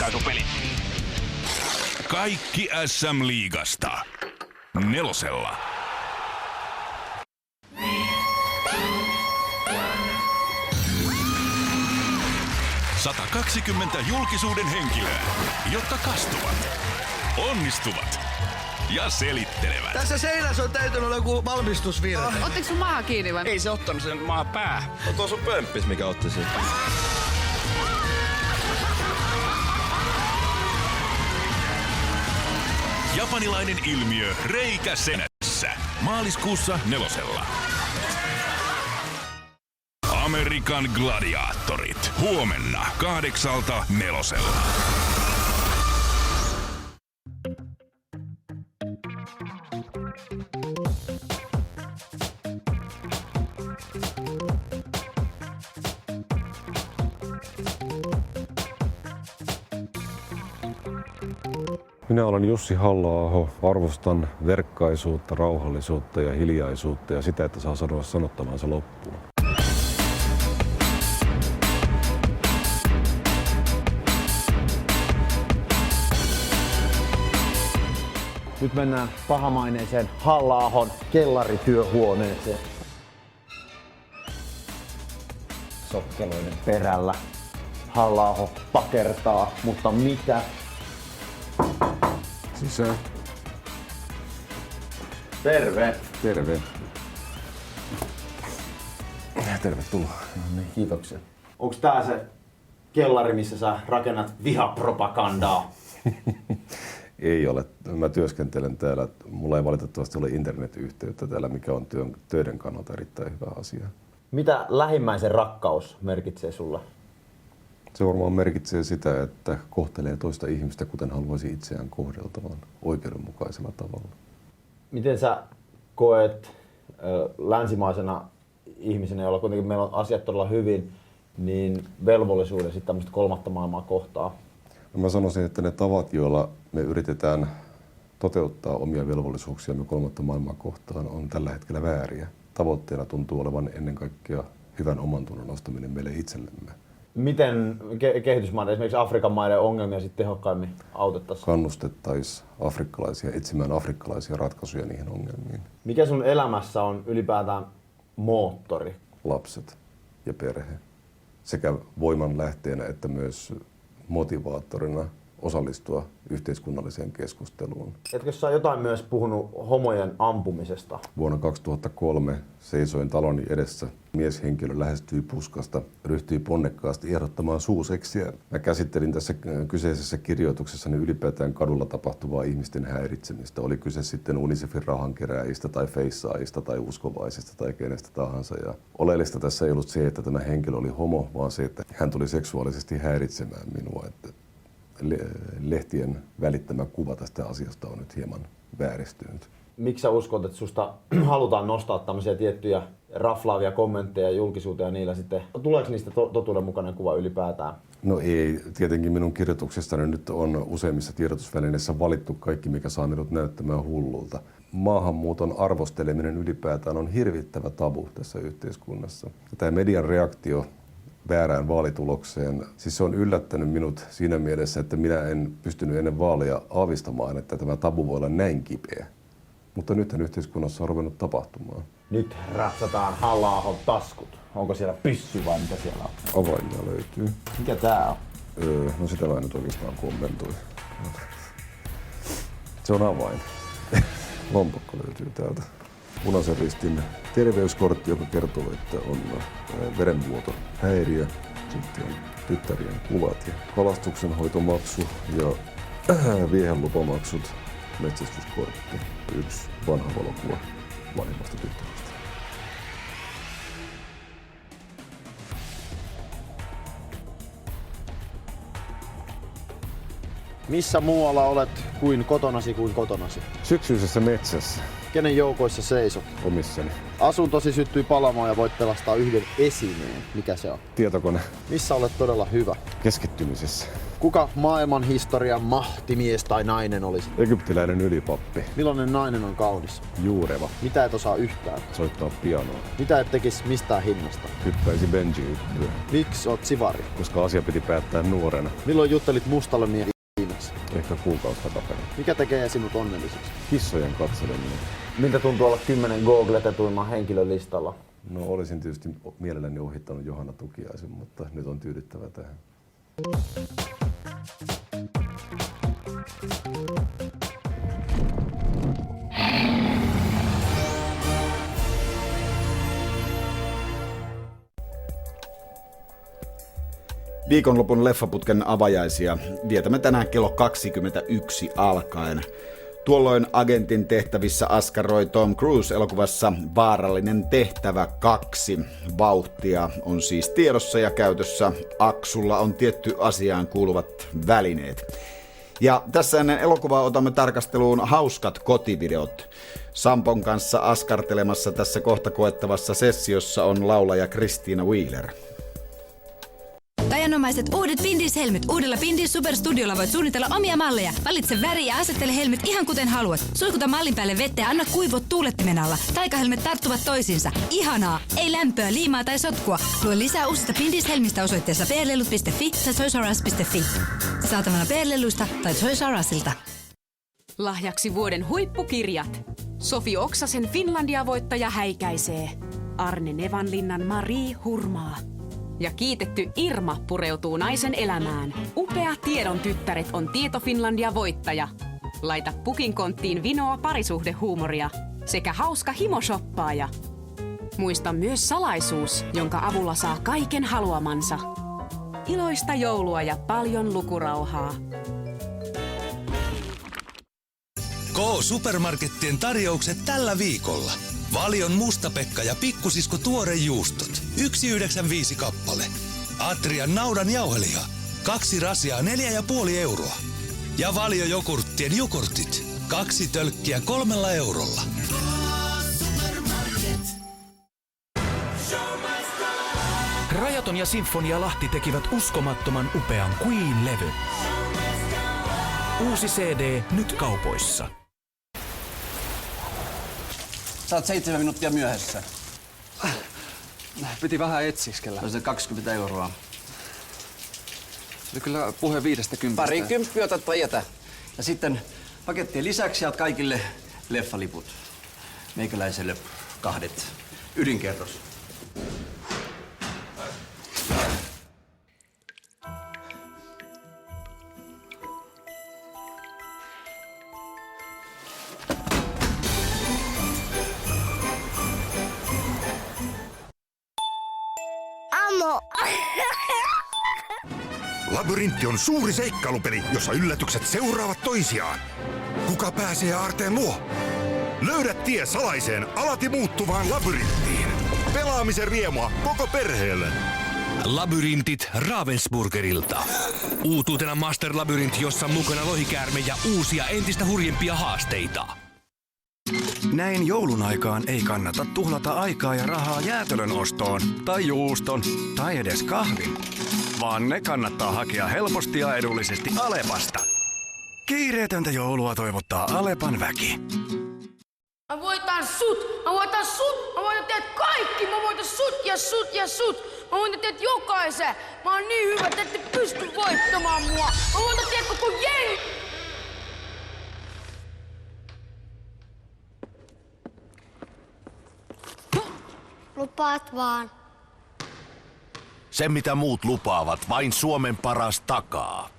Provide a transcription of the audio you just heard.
ratkaisupelit. Kaikki SM-liigasta. Nelosella. ...120 julkisuuden henkilöä, jotka kastuvat, onnistuvat ja selittelevät. Tässä seinässä on täytynyt olla joku valmistusvirhe. Ottiko sun maha kiinni vai? Ei se ottanut sen maa päähän. On tuo sun pömppis, mikä otti siitä. Japanilainen ilmiö reikä senässä. Maaliskuussa nelosella. Amerikan gladiaattorit. Huomenna 8:00 nelosella. Minä olen Jussi Halla-aho. Arvostan verkkaisuutta, rauhallisuutta ja hiljaisuutta ja sitä, että saa sanoa sanottavansa loppuun. Nyt mennään pahamaineiseen Halla-ahon kellarityöhuoneeseen. Sokkeloiden perällä Halla-aho pakertaa, mutta mitä? Sisään. Terve! Terve. Tervetuloa. No niin, kiitoksia. Onks tää se kellari, missä sä rakennat vihapropagandaa? Ei ole. Mä työskentelen täällä. Mulla ei valitettavasti ole internetyhteyttä täällä, mikä on töiden kannalta erittäin hyvä asia. Mitä lähimmäisen rakkaus merkitsee sulle? Se varmaan merkitsee sitä, että kohtelee toista ihmistä, kuten haluaisi itseään kohdeltavan oikeudenmukaisella tavalla. Miten sä koet länsimaisena ihmisenä, jolla kuitenkin meillä on asiat todella hyvin, niin velvollisuuden sitten tämmöistä kolmatta maailmaa kohtaa? No mä sanoisin, että ne tavat, joilla me yritetään toteuttaa omia velvollisuuksiamme kolmatta maailmaa kohtaan, on tällä hetkellä vääriä. Tavoitteena tuntuu olevan ennen kaikkea hyvän omantunnon nostaminen meille itsellemme. Miten kehitysmaiden, esimerkiksi Afrikan maiden ongelmia sitten tehokkaimmin autettaisiin? Kannustettaisiin afrikkalaisia etsimään afrikkalaisia ratkaisuja niihin ongelmiin. Mikä sun elämässä on ylipäätään moottori? Lapset ja perhe. Sekä voiman lähteenä että myös motivaattorina osallistua yhteiskunnalliseen keskusteluun. Etkö sä jotain myös puhunut homojen ampumisesta? Vuonna 2003 seisoin taloni edessä. Mieshenkilö lähestyi puskasta, ryhtyi ponnekkaasti ehdottamaan suuseksiä. Mä käsittelin tässä kyseisessä kirjoituksessani ylipäätään kadulla tapahtuvaa ihmisten häiritsemistä. Oli kyse sitten UNICEFin rahankeräjistä tai feissaajista tai uskovaisista tai kenestä tahansa. Ja oleellista tässä ei ollut se, että tämä henkilö oli homo, vaan se, että hän tuli seksuaalisesti häiritsemään minua. Että lehtien välittämä kuva tästä asiasta on nyt hieman vääristynyt. Miksi sä uskot, että susta halutaan nostaa tämmöisiä tiettyjä raflaavia kommentteja julkisuuteen ja niillä sitten, tuleeko niistä totuudenmukainen kuva ylipäätään? No ei, tietenkin minun kirjoituksestani nyt on useimmissa tiedotusvälineissä valittu kaikki, mikä saa minut näyttämään hullulta. Maahanmuuton arvosteleminen ylipäätään on hirvittävä tabu tässä yhteiskunnassa. Tämä median reaktio väärään vaalitulokseen, siis se on yllättänyt minut siinä mielessä, että minä en pystynyt ennen vaaleja aavistamaan, että tämä tabu voi olla näin kipeä. Mutta nythän yhteiskunnassa on ruvennut tapahtumaan. Nyt ratsataan Halla-ahon taskut. Onko siellä pyssy vai mitä siellä on? Avaimia löytyy. Mikä tää on? No sitä mä en nyt oikeastaan kommentoi. Se on avain. Lompakko löytyy täältä. Punaisen ristin terveyskortti, joka kertoo, että on verenvuotohäiriö. Sitten on tyttärien kuvat ja kalastuksenhoitomaksu ja viehelupamaksut, metsästyskortti, yksi vanha valokuva vanhemmasta tyttärestä. Missä muualla olet kuin kotonasi kuin kotonasi? Syksyisessä metsässä. Kenen joukoissa seisot? Omissani. Asuntosi syttyi palamaan ja voit pelastaa yhden esineen. Mikä se on? Tietokone. Missä olet todella hyvä? Keskittymisessä. Kuka maailman historian mahtimies tai nainen olisi? Egyptiläinen ylipappi. Millainen nainen on kaunis? Juureva. Mitä et osaa yhtään? Soittaa pianoa. Mitä et tekis mistään hinnasta? Hyppäisi benji-yhtyä. Miksi oot sivari? Koska asia piti päättää nuorena. Milloin juttelit mustalle miehelle viimeksi? Ehkä kuukausi takaperin. Mikä tekee sinut onnelliseksi? Kissojen katseleminen. Miltä tuntuu olla 10 googletetuimman henkilön listalla? No olisin tietysti mielelläni ohittanut Johanna Tukiaisen, mutta nyt on tyydyttävä tähän. Viikonlopun leffaputken avajaisia vietämme tänään kello 21 alkaen. Tuolloin agentin tehtävissä askaroi Tom Cruise elokuvassa Vaarallinen tehtävä 2. Vauhtia on siis tiedossa ja käytössä. Aksulla on tietty asiaan kuuluvat välineet. Ja tässä ennen elokuvaa otamme tarkasteluun hauskat kotivideot. Sampon kanssa askartelemassa tässä kohta koettavassa sessiossa on laulaja Christina Wheeler. Taianomaiset uudet Pindis-helmet. Uudella Pindis Superstudiolla voit suunnitella omia malleja. Valitse väri ja asettele helmet ihan kuten haluat. Suikuta mallin päälle vettä ja anna kuivua tuulettimen alla. Taikahelmet tarttuvat toisiinsa. Ihanaa! Ei lämpöä, liimaa tai sotkua. Lue lisää uusista Pindis-helmistä osoitteessa prlelut.fi tai toysrus.fi. Saatavana Prleluista tai Toys R Usilta. Lahjaksi vuoden huippukirjat. Sofi Oksasen Finlandia-voittaja häikäisee. Arne Nevanlinnan Marie hurmaa. Ja kiitetty Irma pureutuu naisen elämään. Upea tiedon tyttäret on Tieto Finlandia-voittaja. Laita pukin konttiin vinoa parisuhdehuumoria sekä hauska himoshoppaaja. Muista myös salaisuus, jonka avulla saa kaiken haluamansa. Iloista joulua ja paljon lukurauhaa. K-supermarkettien tarjoukset tällä viikolla. Valion mustapekka ja pikkusisko tuorejuustot. 1,95 kappale. Atrian naudan jauhelia. 2 rasiaa 4,5 euroa. Ja Valio jogurttien jogurtit. 2 tölkkiä 3 eurolla. Rajaton ja Sinfonia Lahti tekivät uskomattoman upean Queen-levyn. Uusi CD nyt kaupoissa. Sä oot 7 minuuttia myöhässä. Piti vähän etsiskellä. Se on 20 euroa. Se oli kyllä puhe 50. Pari kymppiä otat tai jätä. Ja sitten pakettien lisäksi saat kaikille leffaliput. Meikäläiselle 2 ydinkerros. Labyrintti on suuri seikkailupeli, jossa yllätykset seuraavat toisiaan. Kuka pääsee aarteen luo? Löydä tie salaiseen, alati muuttuvaan labyrinttiin. Pelaamisen riemua koko perheelle. Labyrintit Ravensburgerilta. Uutuutena Master Labyrinth, jossa mukana lohikäärme ja uusia entistä hurjempia haasteita. Näin joulun aikaan ei kannata tuhlata aikaa ja rahaa jäätelön ostoon, tai juuston, tai edes kahvin, vaan ne kannattaa hakea helposti ja edullisesti Alepasta. Kiireetöntä joulua toivottaa Alepan väki. Mä voitan sut! Mä voitan sut! Mä voitan teet kaikki! Mä voitan sut ja sut ja sut! Mä voitan teet jokaisen! Mä oon niin hyvä, että ette pysty voittamaan mua! Mä voitan teet koko jengi! Lupaat vaan. Se mitä muut lupaavat, vain Suomen paras takaa.